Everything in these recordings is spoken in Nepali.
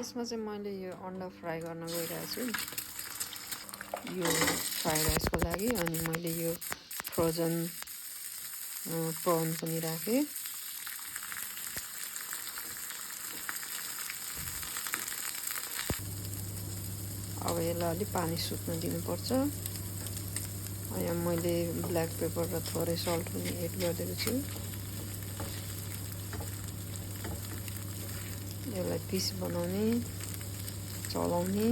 यसमा चाहिँ मैले यो अन्डा फ्राई गर्न गइरहेको छु यो फ्राई राइसको लागि। अनि मैले यो फ्रोजन प्रन पनि राखेँ। अब यसलाई अलि पानी सुक्न दिनुपर्छ। यहाँ मैले ब्ल्याक पेपर र थोरै सल्ट पनि एड गरिदिएको छु। यसलाई पिस बनाउने चलाउने।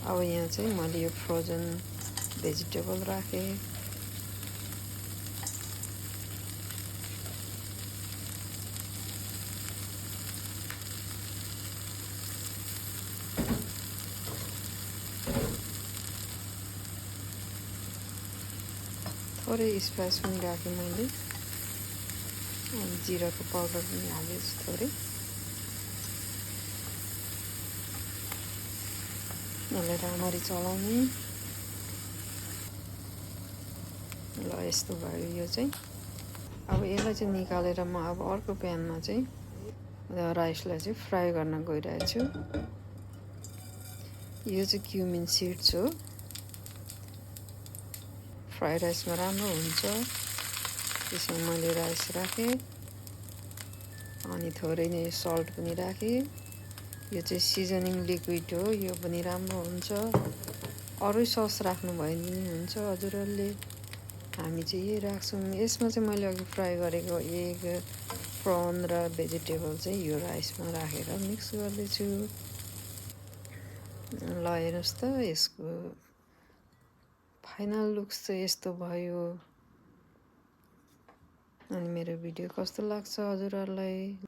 अब यहाँ चाहिँ मैले यो फ्रोजन भेजिटेबल राखेँ। थोरै स्पाइस पनि राखेँ मैले। अनि जिराको पाउडर पनि हालेछु थोरै। यसलाई राम्ररी चलाउने। ल यस्तो भयो यो चाहिँ। अब यसलाई चाहिँ निकालेर म अब अर्को प्यानमा चाहिँ राइसलाई चाहिँ फ्राई गर्न गइरहेको छु। यो चाहिँ क्युमिन सिड्स हो। फ्राई राइसमा राम्रो हुन्छ। त्यसमा मैले राइस राखेँ अनि थोरै नै सल्ट पनि राखेँ। यो चाहिँ सिजनिङ लिक्विड हो, यो पनि राम्रो हुन्छ। अरू सस राख्नुभयो भने पनि हुन्छ हजुरहरूले। हामी चाहिँ यही राख्छौँ। यसमा चाहिँ मैले अघि फ्राई गरेको एग, प्रन र भेजिटेबल चाहिँ यो राइसमा राखेर मिक्स गर्दैछु। ल हेर्नुहोस् त यसको फाइनल लुक्स चाहिँ यस्तो भयो। अनि मेरो भिडियो कस्तो लाग्छ हजुरहरूलाई?